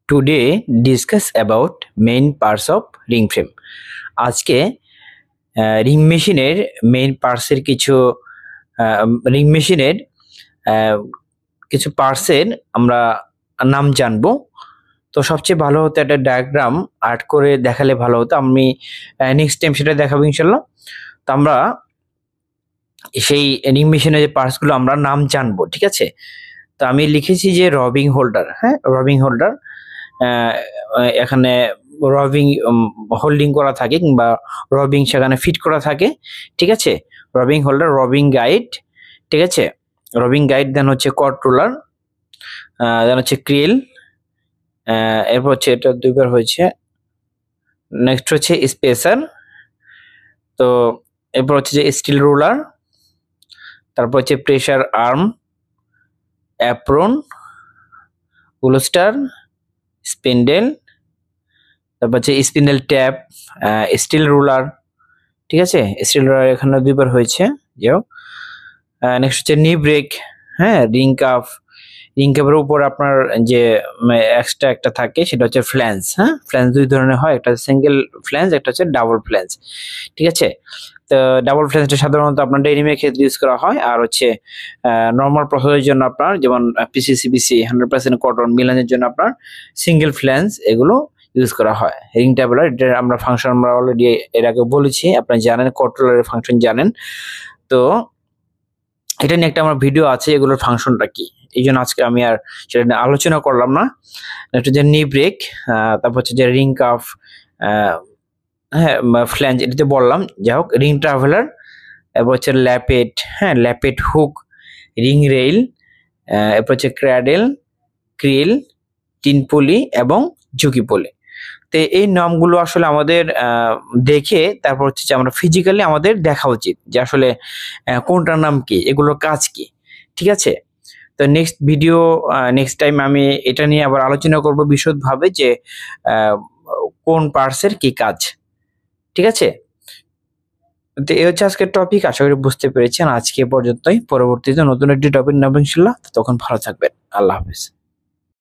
Today discuss about main parts of ring frame. আজকে ring মেশিনের main পার্টসের কিছু ring মেশিনের কিছু পার্টসের আমরা নাম জানবো। তো সবচেয়ে ভালো হতো একটা ডায়াগ্রাম আর্ট করে দেখালে ভালো হতো। আমি নেক্সট টাইম সেটা দেখাবো ইনশাল্লাহ। তো আমরা সেই রিং মেশিনের যে পার্টসগুলো আমরা নাম জানবো, ঠিক আছে? তো আমি লিখেছি যে রবিং হোল্ডার, রবিং হোল্ডার, এখানে রবিং হোল্ডিং করা থাকে কিংবা রবিং সেখানে ফিট করা থাকে, ঠিক আছে? রবিং হোল্ডার, রবিং গাইড, ঠিক আছে? রবিং গাইড, দেন হচ্ছে কন্ট্রোলার, দেন হচ্ছে ক্রিল, এরপর হচ্ছে এটা দুইবার হয়েছে, নেক্সট হচ্ছে স্পেসার, তো এরপর হচ্ছে যে স্টিল রুলার, তারপর হচ্ছে pressure arm, apron, Ulster, spindle, তারপর হচ্ছে স্পিন্ডেল ট্যাপ, স্টিল রুলার, ঠিক আছে? স্টিল রুলার এখানে দুইবার হয়েছে। যাও, নেক্সট হচ্ছে নি ব্রেক, রিং কাপ, রিং কাপের উপর আপনার যে এক্সট্রা একটা থাকে সেটা হচ্ছে ফ্ল্যাঞ্জ। ফ্ল্যাঞ্জ দুই ধরনের হয়, একটা সিঙ্গেল ফ্ল্যাঞ্জ, একটা হচ্ছে ডাবল ফ্ল্যাঞ্জ, ঠিক আছে? তো ডাবল ফ্ল্যাঞ্জটা সাধারণত আপনার ডেনিমের ক্ষেত্রে ইউজ করা হয়, আর হচ্ছে নর্মাল প্রসেসের জন্য আপনার যেমন পিসিসিবিসি 100% কটন মিলানের জন্য আপনার সিঙ্গেল ফ্ল্যাঞ্জ এগুলো ইউজ করা হয়। রিং টেবলার, এটার আমরা ফাংশন আমরা অলরেডি এর আগে বলেছি, আপনারা জানেন, কন্ট্রোলারের ফাংশন জানেন। তো এটা নিয়ে একটা আমার ভিডিও আছে, এগুলোর ফাংশনটা কি, এই জন্য আজকে আমি আর সেটা নিয়ে আলোচনা করলাম না। একটা যে নি ব্রেক, তারপর হচ্ছে যে রিং কাফ, ফ্ল্যাঞ্জ, এটাতে বললাম। যাই হোক, রিং ট্রাভেলার, এরপর হচ্ছে ল্যাপেট, ল্যাপেট হুক, রিং রেইল, এরপর হচ্ছে ক্র্যাডেল, ক্রিল, টিন পুলি এবং ঝুঁকি পুলি। তো এই নামগুলো আসলে আমাদের দেখে তারপর হচ্ছে যে আমরা ফিজিক্যালি আমাদের দেখা উচিত যে আসলে কোনটার নাম কি, এগুলোর কাজ কি, ঠিক আছে? তো নেক্সট টাইম আমি এটা নিয়ে আবার আলোচনা করব বিশদভাবে যে কোন পার্টসের কি কাজ, ঠিক আছে? তো এই হচ্ছে আজকের টপিক, আশা করি বুঝতে পেরেছেন। আজকে পর্যন্তই, পরবর্তীতে নতুন একটি টপিক নেব ইনশাআল্লাহ। তখন ভালো থাকবেন, আল্লাহ হাফেজ।